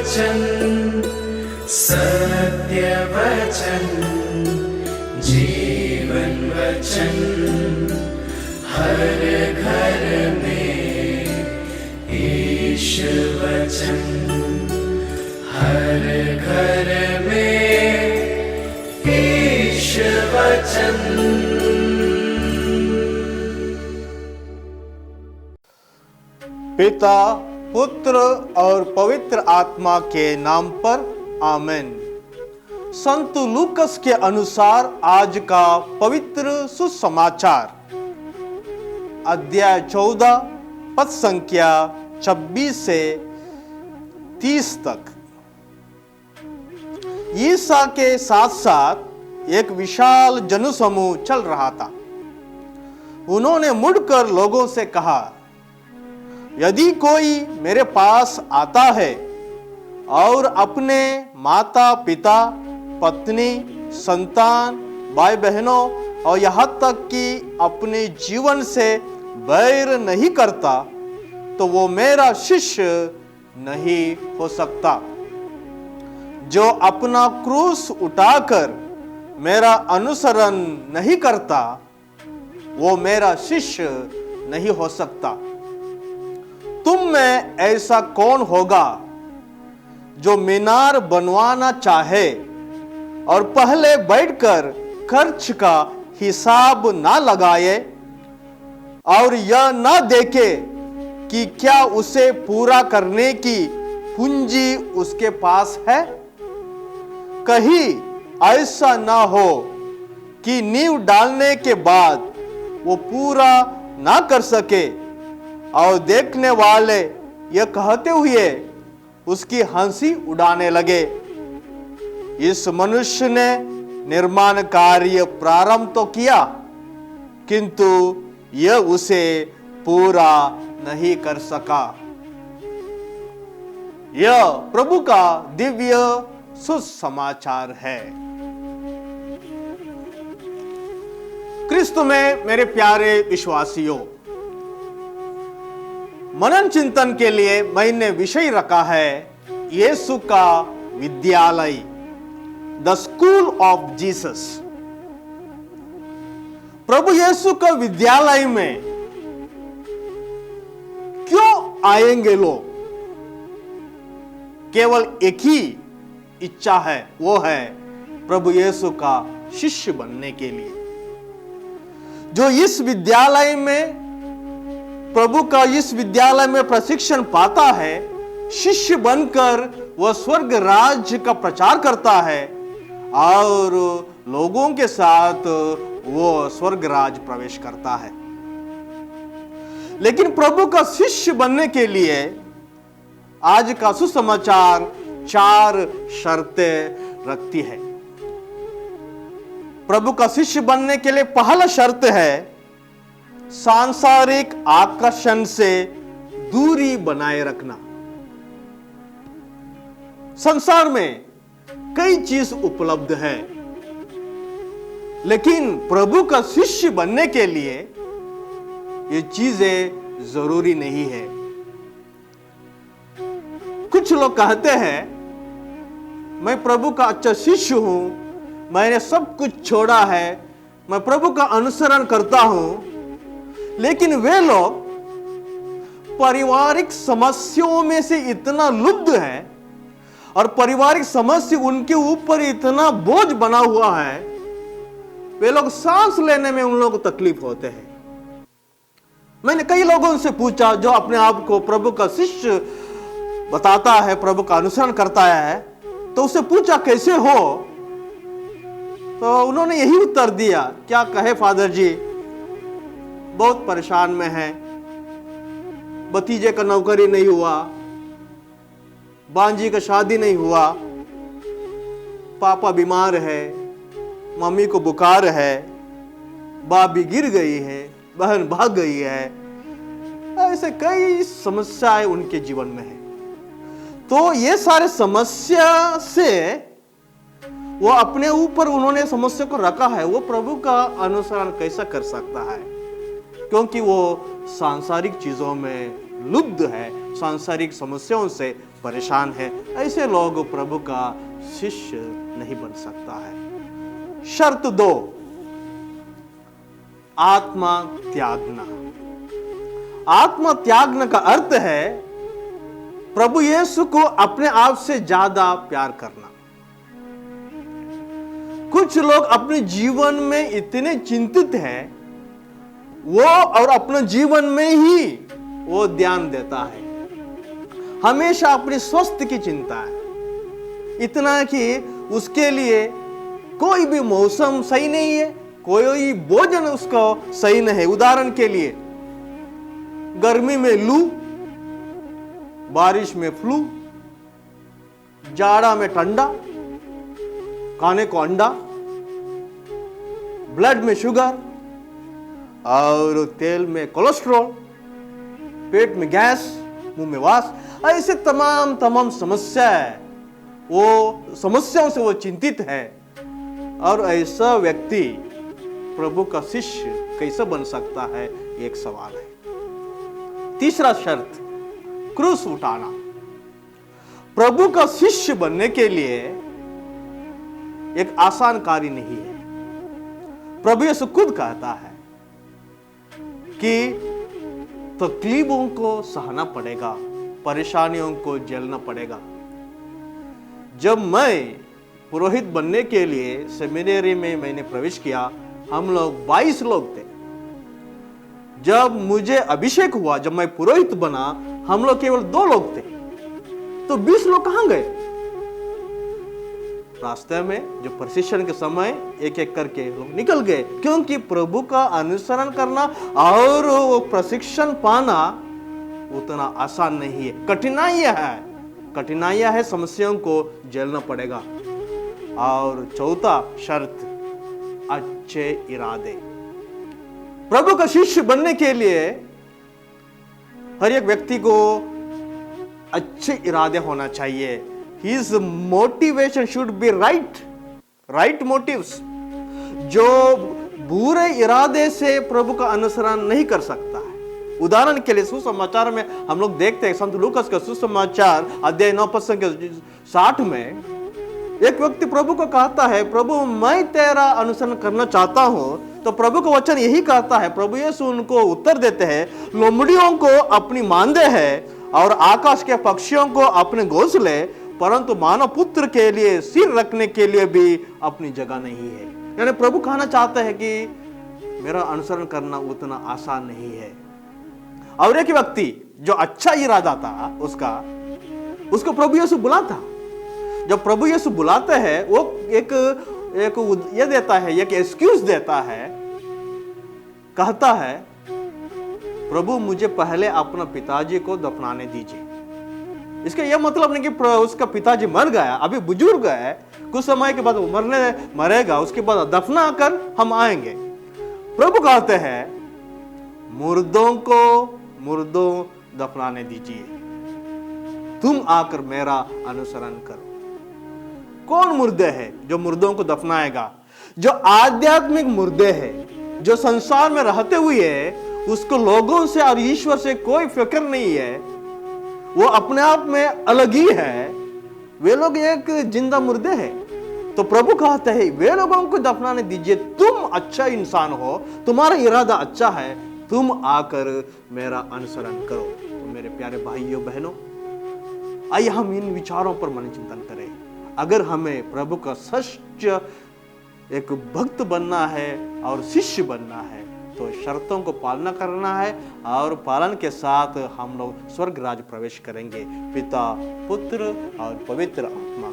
वचन, सत्य वचन, जीवन वचन, हर घर में ईश वचन, हर घर में ईश वचन। पिता, पुत्र और पवित्र आत्मा के नाम पर आमीन। संत लूकस के अनुसार आज का पवित्र सुसमाचार, अध्याय 14 पद संख्या 26 से 30 तक। ईसा के साथ साथ एक विशाल जनसमूह चल रहा था। उन्होंने मुड़कर लोगों से कहा, यदि कोई मेरे पास आता है और अपने माता पिता, पत्नी, संतान, भाई बहनों और यहाँ तक कि अपने जीवन से बैर नहीं करता, तो वो मेरा शिष्य नहीं हो सकता। जो अपना क्रूस उठाकर मेरा अनुसरण नहीं करता, वो मेरा शिष्य नहीं हो सकता। तुम में ऐसा कौन होगा जो मीनार बनवाना चाहे और पहले बैठकर खर्च का हिसाब ना लगाए और यह ना देखे कि क्या उसे पूरा करने की पूंजी उसके पास है? कहीं ऐसा ना हो कि नींव डालने के बाद वो पूरा ना कर सके और देखने वाले यह कहते हुए उसकी हंसी उड़ाने लगे, इस मनुष्य ने निर्माण कार्य प्रारंभ तो किया, किंतु यह उसे पूरा नहीं कर सका। यह प्रभु का दिव्य सुसमाचार है। क्रिस्त में मेरे प्यारे विश्वासियों, मनन चिंतन के लिए मैंने विषय रखा है यीशु का विद्यालय, द स्कूल ऑफ जीसस। प्रभु यीशु का विद्यालय में क्यों आएंगे लोग? केवल एक ही इच्छा है, वो है प्रभु यीशु का शिष्य बनने के लिए। जो इस विद्यालय में, प्रभु का इस विद्यालय में प्रशिक्षण पाता है, शिष्य बनकर वह स्वर्ग राज्य का प्रचार करता है और लोगों के साथ वो स्वर्ग राज्य प्रवेश करता है। लेकिन प्रभु का शिष्य बनने के लिए आज का सुसमाचार 4 शर्तें रखती है। प्रभु का शिष्य बनने के लिए पहला शर्त है सांसारिक आकर्षण से दूरी बनाए रखना। संसार में कई चीज उपलब्ध है, लेकिन प्रभु का शिष्य बनने के लिए ये चीजें जरूरी नहीं है। कुछ लोग कहते हैं, मैं प्रभु का अच्छा शिष्य हूं, मैंने सब कुछ छोड़ा है, मैं प्रभु का अनुसरण करता हूं, लेकिन वे लोग पारिवारिक समस्याओं में से इतना लुब्ध है और पारिवारिक समस्या उनके ऊपर इतना बोझ बना हुआ है, वे लोग सांस लेने में उन लोगों को तकलीफ होते हैं। मैंने कई लोगों से पूछा जो अपने आप को प्रभु का शिष्य बताता है, प्रभु का अनुसरण करता है, तो उससे पूछा कैसे हो, तो उन्होंने यही उत्तर दिया, क्या कहे फादर जी, बहुत परेशान में है, भतीजे का नौकरी नहीं हुआ, बांजी का शादी नहीं हुआ, पापा बीमार है, मम्मी को बुखार है, भाभी गिर गई है, बहन भाग गई है, ऐसे कई समस्याएं उनके जीवन में है। तो ये सारे समस्या से वो अपने ऊपर उन्होंने समस्या को रखा है, वो प्रभु का अनुसरण कैसा कर सकता है, क्योंकि वो सांसारिक चीजों में लुब्ध है, सांसारिक समस्याओं से परेशान है, ऐसे लोग प्रभु का शिष्य नहीं बन सकता है। शर्त 2, आत्मा त्यागना। आत्मा त्यागना का अर्थ है प्रभु यीशु को अपने आप से ज्यादा प्यार करना। कुछ लोग अपने जीवन में इतने चिंतित हैं, वो और अपने जीवन में ही वो ध्यान देता है, हमेशा अपने स्वास्थ्य की चिंता है, इतना कि उसके लिए कोई भी मौसम सही नहीं है, कोई भोजन उसको सही नहीं है। उदाहरण के लिए गर्मी में लू, बारिश में फ्लू, जाड़ा में ठंडा, खाने को अंडा, ब्लड में शुगर और तेल में कोलेस्ट्रॉल, पेट में गैस, मुंह में वास, ऐसे तमाम समस्याएं, वो समस्याओं से वो चिंतित है। और ऐसा व्यक्ति प्रभु का शिष्य कैसे बन सकता है, एक सवाल है। तीसरा शर्त, क्रूस उठाना। प्रभु का शिष्य बनने के लिए एक आसान कार्य नहीं है। प्रभु यीशु खुद कहता है कि तकलीफों को सहना पड़ेगा, परेशानियों को झेलना पड़ेगा। जब मैं पुरोहित बनने के लिए सेमिनरी में मैंने प्रवेश किया, हम लोग 22 लोग थे। जब मुझे अभिषेक हुआ, जब मैं पुरोहित बना, हम लोग केवल 2 लोग थे। तो 20 लोग कहां गए? रास्ते में जो प्रशिक्षण के समय एक एक करके लोग निकल गए, क्योंकि प्रभु का अनुसरण करना और वो प्रशिक्षण पाना उतना आसान नहीं है, कठिनाइयां है, समस्याओं को झेलना पड़ेगा। और चौथा शर्त, अच्छे इरादे। प्रभु का शिष्य बनने के लिए हर एक व्यक्ति को अच्छे इरादे होना चाहिए। His motivation should be right motives। जो बुरे इरादे से प्रभु का अनुसरण नहीं कर सकता है। उदाहरण के लिए सुसमाचार में हम लोग देखते हैं, संत लूकास का सुसमाचार अध्याय 9 पद 60 में एक व्यक्ति प्रभु को कहता है, प्रभु मैं तेरा अनुसरण करना चाहता हूं। तो प्रभु का वचन यही कहता है, प्रभु यीशु उनको उत्तर देते हैं, लोमड़ियों को अपनी मांदे है और आकाश के पक्षियों को अपने घोंसले, परंतु मानव पुत्र के लिए सिर रखने के लिए भी अपनी जगह नहीं है। यानी प्रभु कहना चाहते हैं कि मेरा अनुसरण करना उतना आसान नहीं है। और एक व्यक्ति जो अच्छा इरादा था उसको प्रभु यीशु बुलाता। जब प्रभु यीशु बुलाते हैं, वो एक ये देता है, एक एक्सक्यूज देता है, कहता है प्रभु मुझे पहले अपना पिताजी को दफनाने दीजिए। इसका यह मतलब नहीं कि उसका पिताजी मर गया, अभी बुजुर्ग है, कुछ समय के बाद वो मरेगा, उसके बाद दफना कर हम आएंगे। प्रभु कहते हैं मुर्दों को मुर्दों दफनाने दीजिए, तुम आकर मेरा अनुसरण करो। कौन मुर्दे हैं जो मुर्दों को दफनाएगा? जो आध्यात्मिक मुर्दे हैं, जो संसार में रहते हुए उसको लोगों से और ईश्वर से कोई फिक्र नहीं है, वो अपने आप में अलग ही है, वे लोग एक जिंदा मुर्दे हैं। तो प्रभु कहते हैं वे लोगों को दफनाने दीजिए, तुम अच्छा इंसान हो, तुम्हारा इरादा अच्छा है, तुम आकर मेरा अनुसरण करो। तो मेरे प्यारे भाइयों बहनों, आइए हम इन विचारों पर मन चिंतन करें। अगर हमें प्रभु का सच एक भक्त बनना है और शिष्य बनना है, तो शर्तों को पालना करना है, और पालन के साथ हम लोग स्वर्ग राज प्रवेश करेंगे। पिता, पुत्र और पवित्र आत्मा